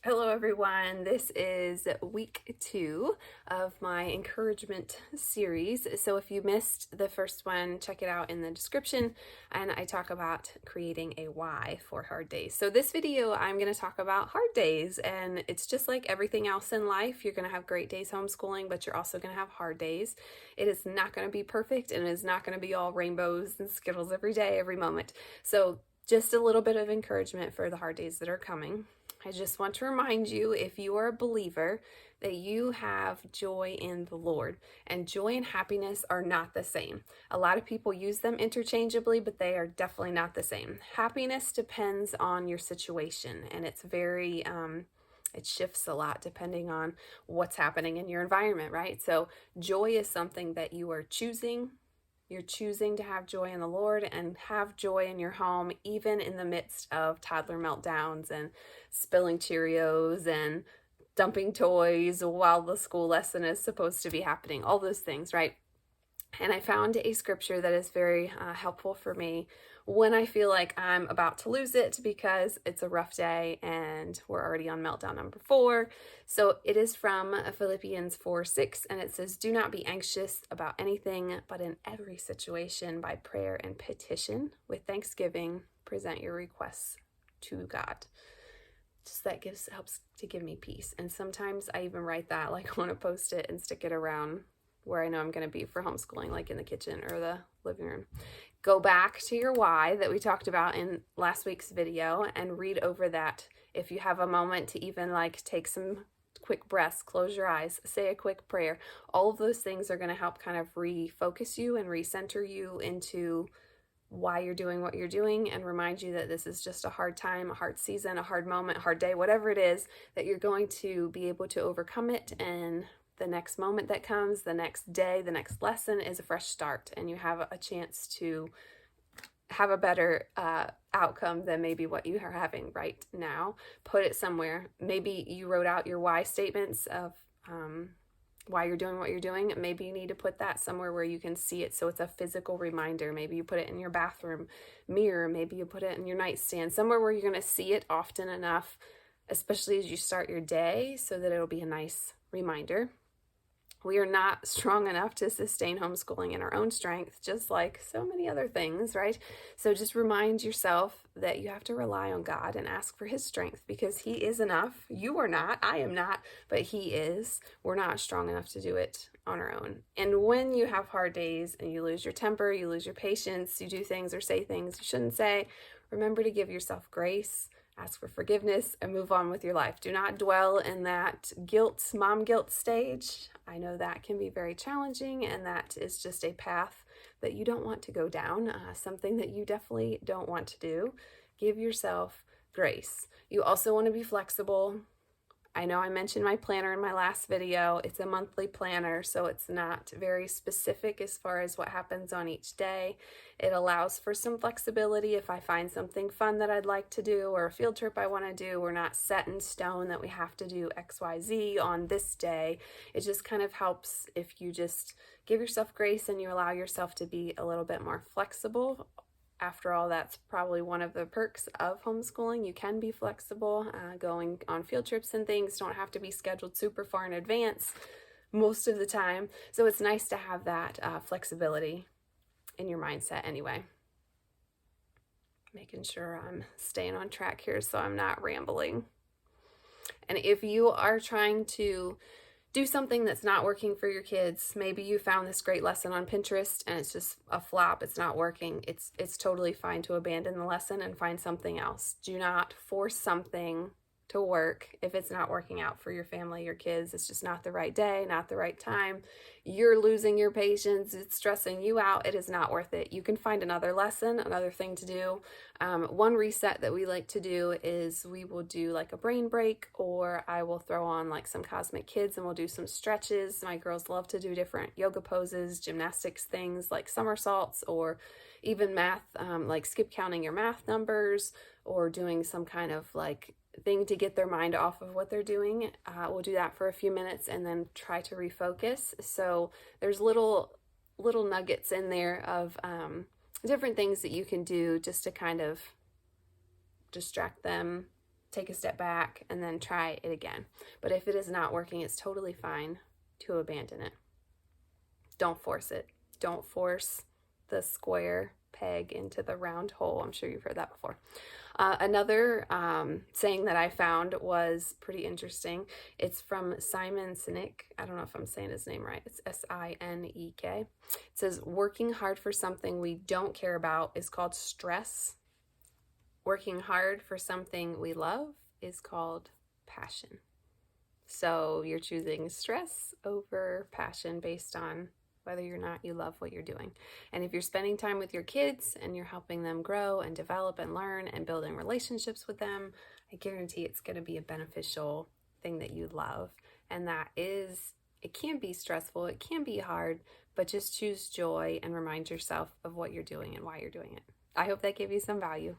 Hello everyone, this is week 2 of my encouragement series. So if you missed the first one, check it out in the description, and I talk about creating a why for hard days. So this video I'm going to talk about hard days, and it's just like everything else in life. You're going to have great days homeschooling, but you're also going to have hard days. It is not going to be perfect, and it is not going to be all rainbows and Skittles every day, every moment. So just a little bit of encouragement for the hard days that are coming. I just want to remind you, if you are a believer, that you have joy in the Lord, and joy and happiness are not the same. A lot of people use them interchangeably, but they are definitely not the same. Happiness depends on your situation, and it's very, it shifts a lot depending on what's happening in your environment, right? So joy is something that you are choosing. You're choosing to have joy in the Lord and have joy in your home, even in the midst of toddler meltdowns and spilling Cheerios and dumping toys while the school lesson is supposed to be happening. All those things, right? And I found a scripture that is very helpful for me when I feel like I'm about to lose it because it's a rough day and we're already on meltdown number 4. So it is from Philippians 4:6, and it says, "Do not be anxious about anything, but in every situation by prayer and petition with thanksgiving present your requests to God." Just that helps to give me peace. And sometimes I even write that like on a post-it and stick it around where I know I'm going to be for homeschooling, like in the kitchen or the living room. Go back to your why that we talked about in last week's video and read over that. If you have a moment to even like take some quick breaths, close your eyes, say a quick prayer, all of those things are going to help kind of refocus you and recenter you into why you're doing what you're doing, and remind you that this is just a hard time, a hard season, a hard moment, hard day, whatever it is, that you're going to be able to overcome it, and the next moment that comes, the next day, the next lesson is a fresh start, and you have a chance to have a better outcome than maybe what you are having right now. Put it somewhere. Maybe you wrote out your why statements of why you're doing what you're doing. Maybe you need to put that somewhere where you can see it, so it's a physical reminder. Maybe you put it in your bathroom mirror. Maybe you put it in your nightstand, somewhere where you're going to see it often enough, especially as you start your day, so that it'll be a nice reminder. We are not strong enough to sustain homeschooling in our own strength, just like so many other things, right? So just remind yourself that you have to rely on God and ask for His strength, because He is enough. You are not, I am not, but He is. We're not strong enough to do it on our own. And when you have hard days and you lose your temper, you lose your patience, you do things or say things you shouldn't say, remember to give yourself grace. Ask for forgiveness and move on with your life. Do not dwell in that guilt, mom guilt stage. I know that can be very challenging, and that is just a path that you don't want to go down, something that you definitely don't want to do. Give yourself grace. You also want to be flexible. I know I mentioned my planner in my last video. It's a monthly planner, so it's not very specific as far as what happens on each day. It allows for some flexibility. If I find something fun that I'd like to do, or a field trip I want to do, we're not set in stone that we have to do XYZ on this day. It just kind of helps if you just give yourself grace and you allow yourself to be a little bit more flexible. After all, that's probably one of the perks of homeschooling. You can be flexible. Going on field trips and things don't have to be scheduled super far in advance most of the time. So it's nice to have that flexibility in your mindset anyway. Making sure I'm staying on track here so I'm not rambling. And if you are trying to do something that's not working for your kids, maybe you found this great lesson on Pinterest and it's just a flop, it's not working, it's totally fine to abandon the lesson and find something else. Do not force something to work if it's not working out for your family, your kids. It's just not the right day, not the right time. You're losing your patience, it's stressing you out. It is not worth it. You can find another lesson, another thing to do. One reset that we like to do is we will do like a brain break, or I will throw on like some Cosmic Kids and we'll do some stretches. My girls love to do different yoga poses, gymnastics things like somersaults, or even math, like skip counting your math numbers, or doing some kind of like thing to get their mind off of what they're doing. We'll do that for a few minutes and then try to refocus. So there's little nuggets in there of different things that you can do just to kind of distract them, take a step back, and then try it again. But if it is not working, it's totally fine to abandon it. Don't force it. Don't force the square peg into the round hole. I'm sure you've heard that before. Another saying that I found was pretty interesting. It's from Simon Sinek. I don't know if I'm saying his name right. It's Sinek. It says, working hard for something we don't care about is called stress. Working hard for something we love is called passion. So you're choosing stress over passion based on whether or not you love what you're doing. And if you're spending time with your kids and you're helping them grow and develop and learn and building relationships with them, I guarantee it's going to be a beneficial thing that you love. And it can be stressful, it can be hard, but just choose joy and remind yourself of what you're doing and why you're doing it. I hope that gave you some value.